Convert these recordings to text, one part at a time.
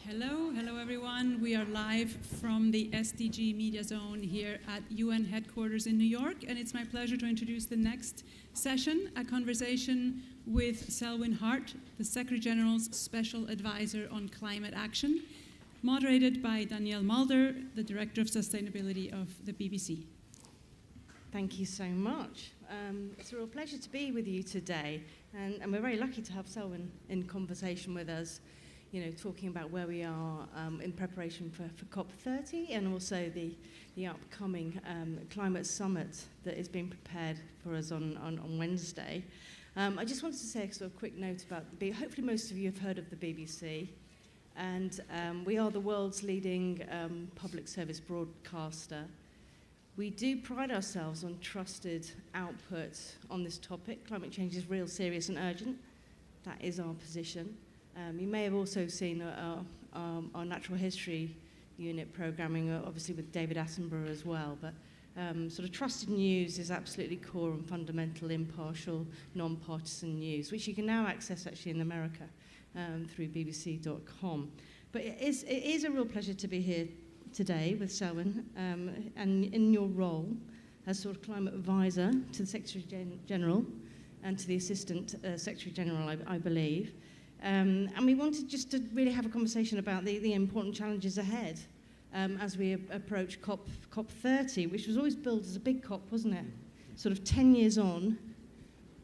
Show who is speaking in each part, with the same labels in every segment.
Speaker 1: Hello everyone. We are live from the SDG Media Zone here at UN headquarters in New York, and it's my pleasure to introduce the next session, a conversation with Selwin Hart, the Secretary General's Special Advisor on Climate Action, moderated by Danielle Mulder, the Director of Sustainability of the BBC.
Speaker 2: Thank you so much. It's a real pleasure to be with you today, and we're very lucky to have Selwin in conversation with us, talking about where we are in preparation for COP30 and also the upcoming climate summit that is being prepared for us on Wednesday. I just wanted to say a sort of quick note about hopefully most of you have heard of the BBC, and we are the world's leading public service broadcaster. We do pride ourselves on trusted output on this topic. Climate change is real, serious and urgent. That is our position. You may have also seen our natural history unit programming, obviously with David Attenborough as well, but sort of trusted news is absolutely core and fundamental, impartial, non-partisan news, which you can now access actually in America through bbc.com. But it is a real pleasure to be here today with Selwin, and in your role as sort of climate advisor to the Secretary General and to the Assistant Secretary General, I believe. And we wanted just to really have a conversation about the important challenges ahead as we approach COP30, which was always billed as a big COP, wasn't it? Sort of 10 years on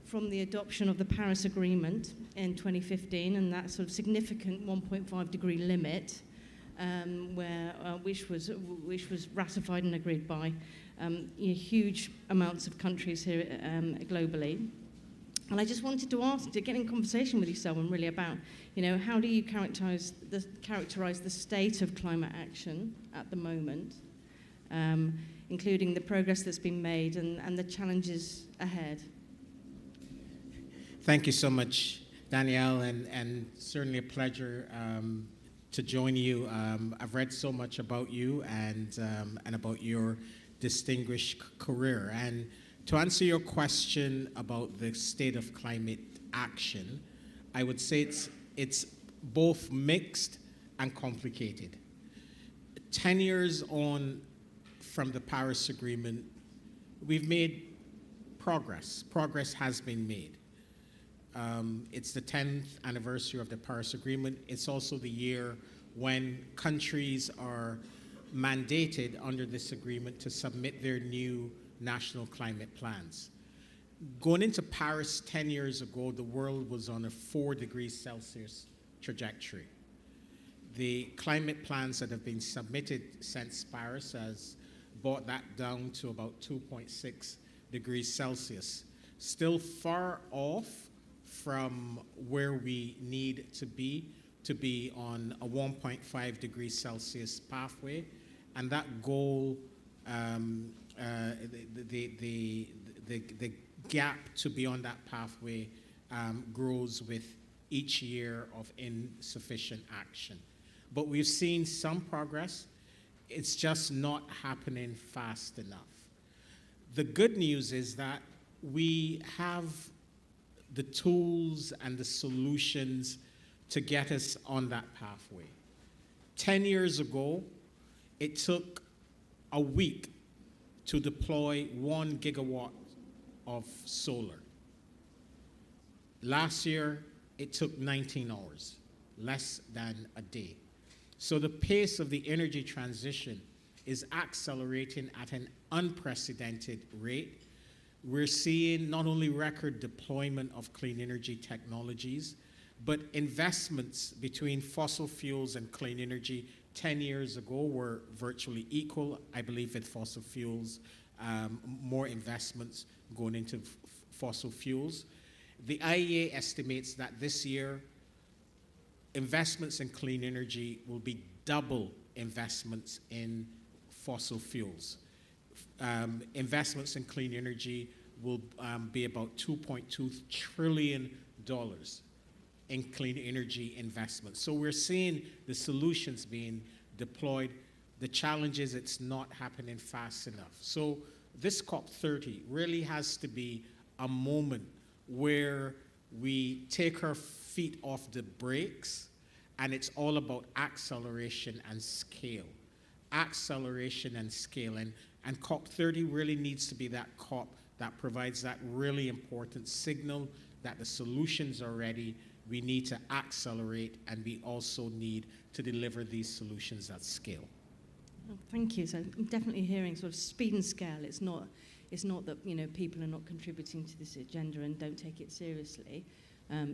Speaker 2: from the adoption of the Paris Agreement in 2015 and that sort of significant 1.5 degree limit, which was ratified and agreed by huge amounts of countries here globally. And I just wanted to get in conversation with you, Selwin, really about, how do you characterize the state of climate action at the moment, including the progress that's been made and the challenges ahead?
Speaker 3: Thank you so much, Danielle, and certainly a pleasure to join you. I've read so much about you and about your distinguished career. And to answer your question about the state of climate action, I would say it's both mixed and complicated. 10 years on from the Paris Agreement, we've made progress. Progress has been made. It's the 10th anniversary of the Paris Agreement. It's also the year when countries are mandated under this agreement to submit their new national climate plans. Going into Paris 10 years ago, the world was on a 4 degrees Celsius trajectory. The climate plans that have been submitted since Paris has brought that down to about 2.6 degrees Celsius. Still far off from where we need to be on a 1.5 degrees Celsius pathway, and that goal, the gap to be on that pathway grows with each year of insufficient action. But we've seen some progress. It's just not happening fast enough. The good news is that we have the tools and the solutions to get us on that pathway. 10 years ago, it took a week to deploy 1 gigawatt of solar. Last year, it took 19 hours, less than a day. So the pace of the energy transition is accelerating at an unprecedented rate. We're seeing not only record deployment of clean energy technologies, but investments between fossil fuels and clean energy 10 years ago were virtually equal. I believe with fossil fuels, more investments going into fossil fuels. The IEA estimates that this year, investments in clean energy will be double investments in fossil fuels. Investments in clean energy will be about $2.2 trillion in clean energy investments. So we're seeing the solutions being deployed. The challenge is it's not happening fast enough. So this COP30 really has to be a moment where we take our feet off the brakes and it's all about acceleration and scale. Acceleration and scale. And COP30 really needs to be that COP that provides that really important signal that the solutions are ready. We need to accelerate, and we also need to deliver these solutions at scale.
Speaker 2: Oh, thank you. So I'm definitely hearing sort of speed and scale. It's not that people are not contributing to this agenda and don't take it seriously.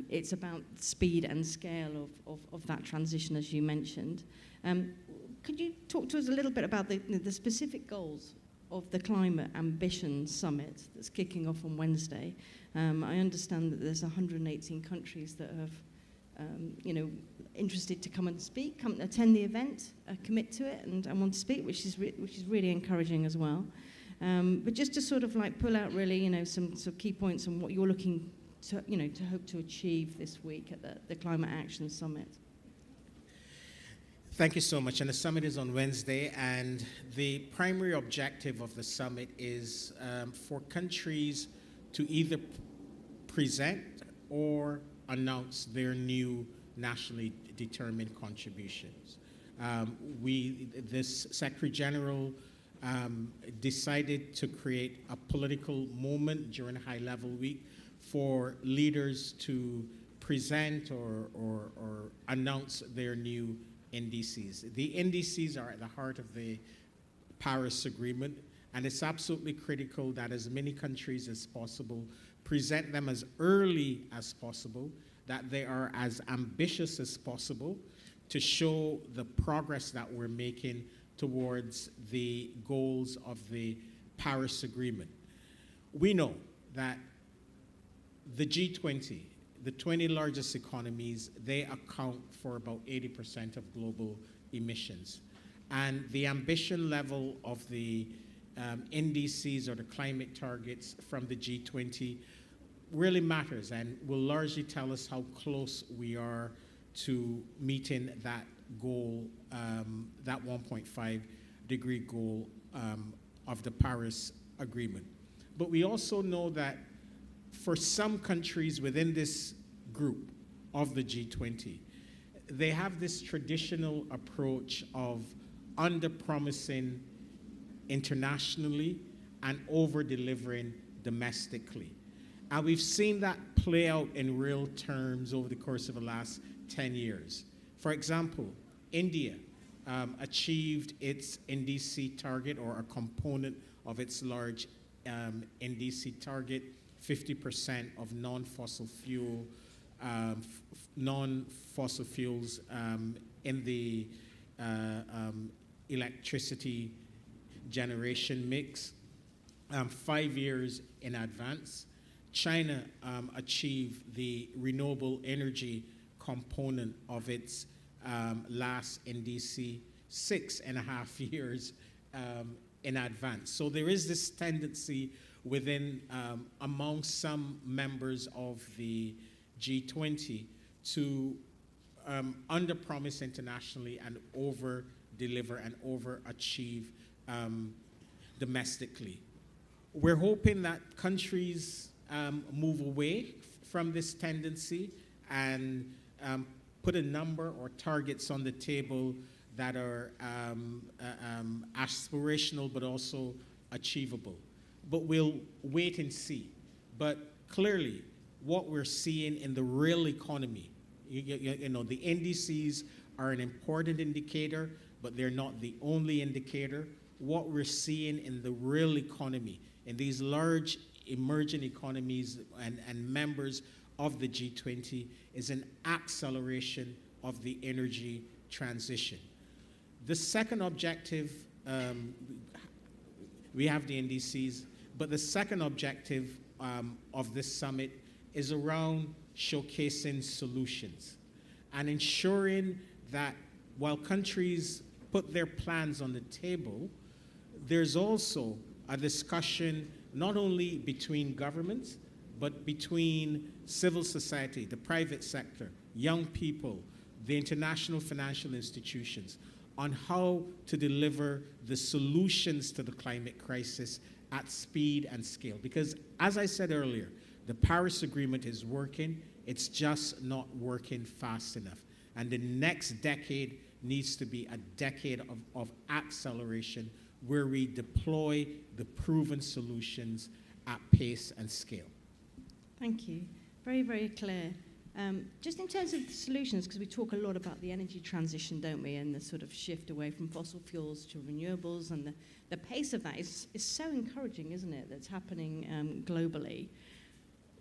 Speaker 2: It's about speed and scale of that transition, as you mentioned. Could you talk to us a little bit about the specific goals of the Climate Ambition Summit that's kicking off on Wednesday? I understand that there's 118 countries that have, interested to come and speak, come attend the event, commit to it, and want to speak, which is really encouraging as well. But just to sort of like pull out really, some sort of key points on what you're looking to, to hope to achieve this week at the Climate Action Summit.
Speaker 3: Thank you so much. And the summit is on Wednesday, and the primary objective of the summit is for countries to either present or announce their new nationally determined contributions. This Secretary General decided to create a political moment during high-level week for leaders to present or announce their new NDCs. The NDCs are at the heart of the Paris Agreement, and it's absolutely critical that as many countries as possible present them as early as possible, that they are as ambitious as possible to show the progress that we're making towards the goals of the Paris Agreement. We know that the G20, the 20 largest economies, they account for about 80% of global emissions. And the ambition level of the NDCs, or the climate targets from the G20, really matters and will largely tell us how close we are to meeting that goal, that 1.5 degree goal of the Paris Agreement. But we also know that for some countries within this group of the G20, they have this traditional approach of under-promising internationally and over-delivering domestically. And we've seen that play out in real terms over the course of the last 10 years. For example, India achieved its NDC target, or a component of its large NDC target, 50% of non-fossil fuels in the electricity generation mix, 5 years in advance. China achieved the renewable energy component of its last NDC 6.5 years in advance. So there is this tendency within, among some members of the G20 to under-promise internationally and over-deliver and overachieve domestically. We're hoping that countries move away from this tendency and put a number or targets on the table that are aspirational but also achievable. But we'll wait and see. But clearly, what we're seeing in the real economy, the NDCs are an important indicator, but they're not the only indicator. What we're seeing in the real economy, in these large emerging economies and members of the G20, is an acceleration of the energy transition. The second objective, we have the NDCs, but the second objective of this summit is around showcasing solutions and ensuring that while countries put their plans on the table, there's also a discussion not only between governments, but between civil society, the private sector, young people, the international financial institutions, on how to deliver the solutions to the climate crisis at speed and scale. Because, as I said earlier, the Paris Agreement is working, it's just not working fast enough. And the next decade needs to be a decade of acceleration where we deploy the proven solutions at pace and scale.
Speaker 2: Thank you. Very, very clear. Just in terms of the solutions, because we talk a lot about the energy transition, don't we, and the sort of shift away from fossil fuels to renewables, and the pace of that is so encouraging, isn't it, that's happening globally.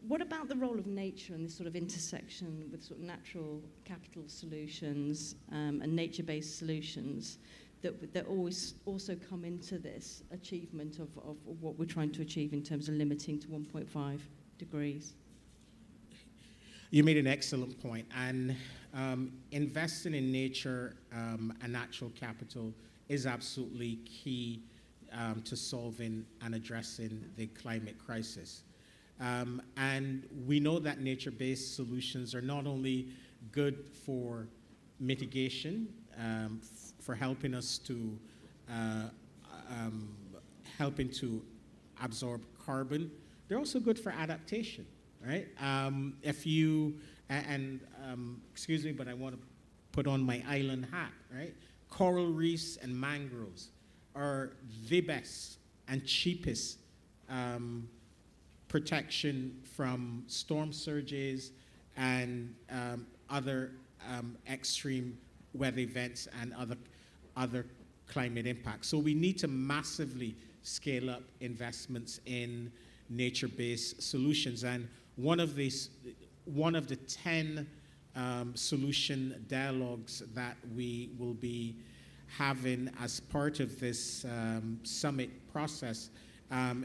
Speaker 2: What about the role of nature and this sort of intersection with sort of natural capital solutions and nature-based solutions that always also come into this achievement of what we're trying to achieve in terms of limiting to 1.5 degrees?
Speaker 3: You made an excellent point, and investing in nature and natural capital is absolutely key to solving and addressing the climate crisis. And we know that nature-based solutions are not only good for mitigation, for helping us to helping to absorb carbon, they're also good for adaptation. Right? If you, excuse me, but I want to put on my island hat, right? Coral reefs and mangroves are the best and cheapest protection from storm surges and other extreme weather events and other climate impacts. So we need to massively scale up investments in nature-based solutions. And one of the 10 solution dialogues that we will be having as part of this summit process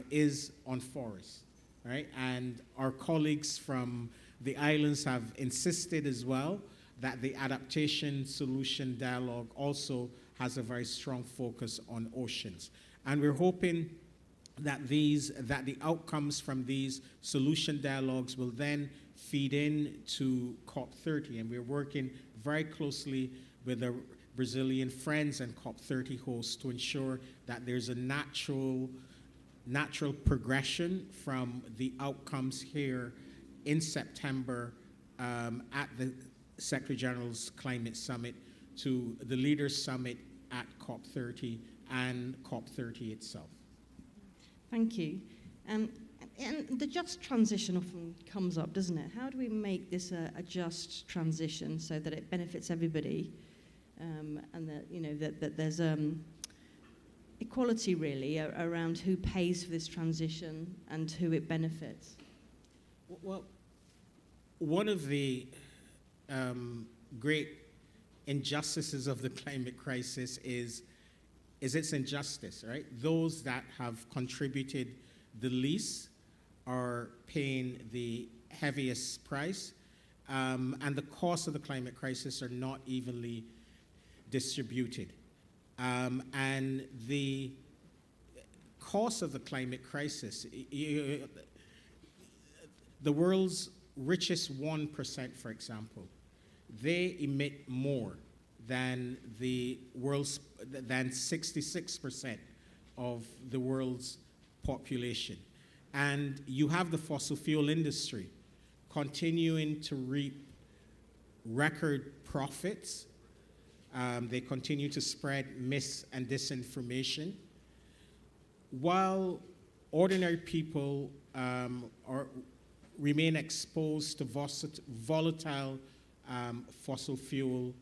Speaker 3: is on forests, right? And our colleagues from the islands have insisted as well that the adaptation solution dialogue also has a very strong focus on oceans. And we're hoping that the outcomes from these solution dialogues will then feed into COP30, and we're working very closely with our Brazilian friends and COP30 hosts to ensure that there's a natural progression from the outcomes here in September at the Secretary General's Climate Summit to the Leaders Summit at COP30 and COP30 itself.
Speaker 2: Thank you. And the just transition often comes up, doesn't it? How do we make this a just transition so that it benefits everybody, and that there's equality really around who pays for this transition and who it benefits?
Speaker 3: Well, one of the great injustices of the climate crisis is its injustice, right? Those that have contributed the least are paying the heaviest price, and the costs of the climate crisis are not evenly distributed. And the cost of the climate crisis, the world's richest 1%, for example, they emit more than 66% of the world's population. And you have the fossil fuel industry continuing to reap record profits. They continue to spread mis and disinformation, while ordinary people remain exposed to volatile fossil fuel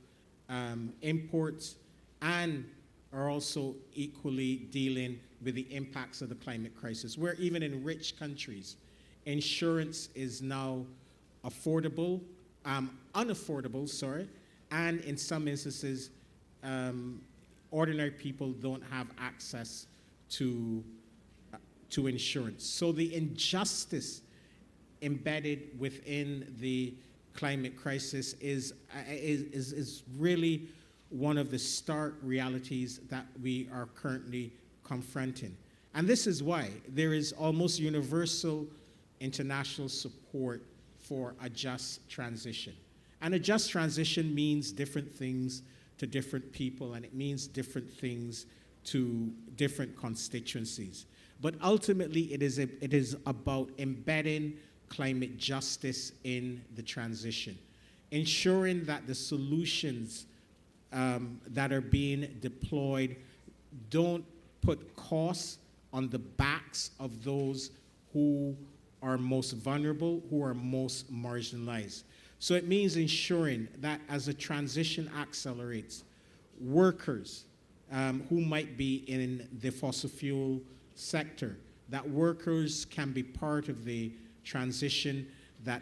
Speaker 3: imports and are also equally dealing with the impacts of the climate crisis, where even in rich countries, insurance is now unaffordable, and in some instances, ordinary people don't have access to insurance. So the injustice embedded within the climate crisis is really one of the stark realities that we are currently confronting. And this is why there is almost universal international support for a just transition. And a just transition means different things to different people, and it means different things to different constituencies. But ultimately, it is about embedding climate justice in the transition. ensuring that the solutions that are being deployed don't put costs on the backs of those who are most vulnerable, who are most marginalized. So it means ensuring that as the transition accelerates, workers who might be in the fossil fuel sector, that workers can be part of the transition, that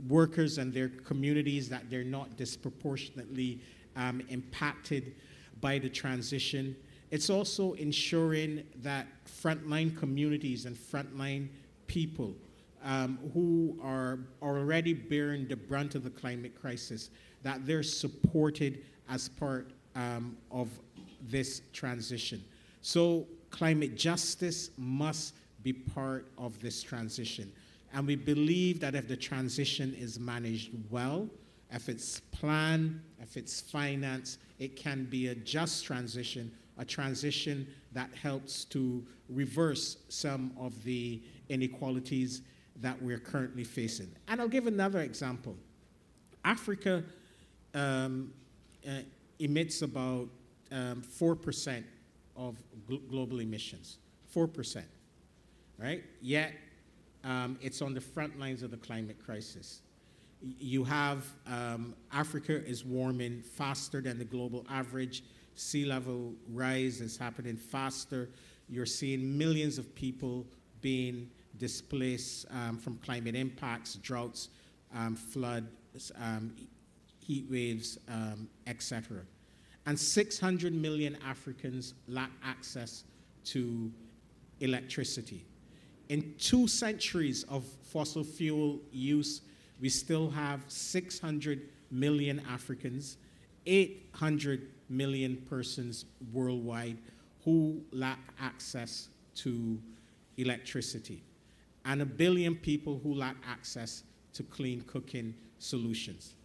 Speaker 3: workers and their communities, that they're not disproportionately impacted by the transition. It's also ensuring that frontline communities and frontline people who are already bearing the brunt of the climate crisis, that they're supported as part of this transition. So climate justice must be part of this transition. And we believe that if the transition is managed well, if it's planned, if it's financed, it can be a just transition, a transition that helps to reverse some of the inequalities that we're currently facing. And I'll give another example. Africa emits about 4% of global emissions, 4%, right? Yet it's on the front lines of the climate crisis. You have Africa is warming faster than the global average. Sea level rise is happening faster. You're seeing millions of people being displaced from climate impacts, droughts, floods, heat waves, etc. And 600 million Africans lack access to electricity. In 2 centuries of fossil fuel use, we still have 600 million Africans, 800 million persons worldwide who lack access to electricity, and 1 billion people who lack access to clean cooking solutions.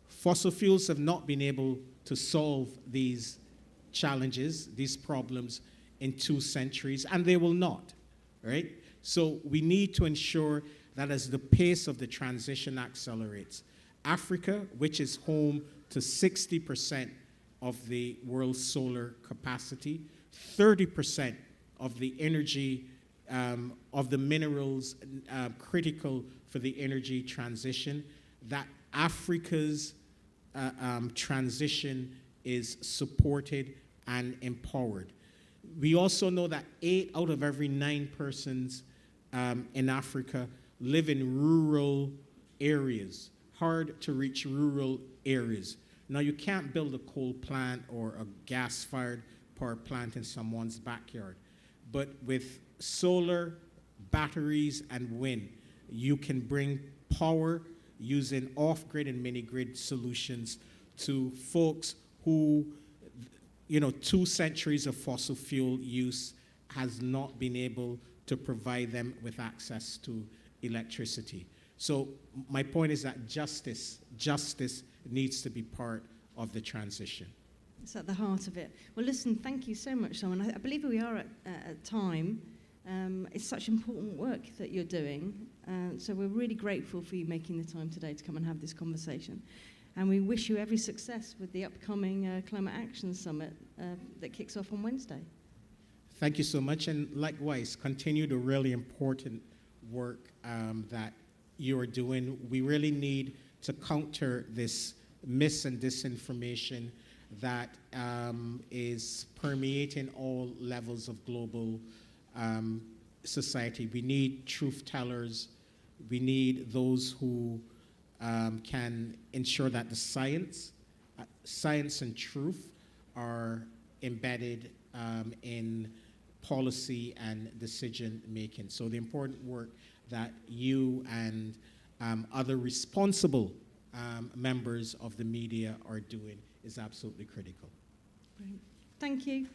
Speaker 3: Fossil fuels have not been able to solve these challenges, these problems in 2 centuries, and they will not, right? So we need to ensure that as the pace of the transition accelerates, Africa, which is home to 60% of the world's solar capacity, 30% of the energy, of the minerals critical for the energy transition, that Africa's transition is supported and empowered. We also know that 8 out of every 9 persons in Africa live in rural areas, hard to reach rural areas. Now, you can't build a coal plant or a gas-fired power plant in someone's backyard, but with solar, batteries, and wind, you can bring power using off-grid and mini-grid solutions to folks who, 2 centuries of fossil fuel use has not been able to provide them with access to electricity. So my point is that justice needs to be part of the transition.
Speaker 2: It's at the heart of it. Well, listen, thank you so much, Selwyn. I believe we are at time. It's such important work that you're doing. So we're really grateful for you making the time today to come and have this conversation. And we wish you every success with the upcoming Climate Action Summit that kicks off on Wednesday.
Speaker 3: Thank you so much. And likewise, continue the really important work that you're doing. We really need to counter this mis and disinformation that is permeating all levels of global society. We need truth tellers. We need those who can ensure that the science and truth are embedded in policy and decision making. So the important work that you and other responsible members of the media are doing is absolutely critical.
Speaker 2: Great. Thank you.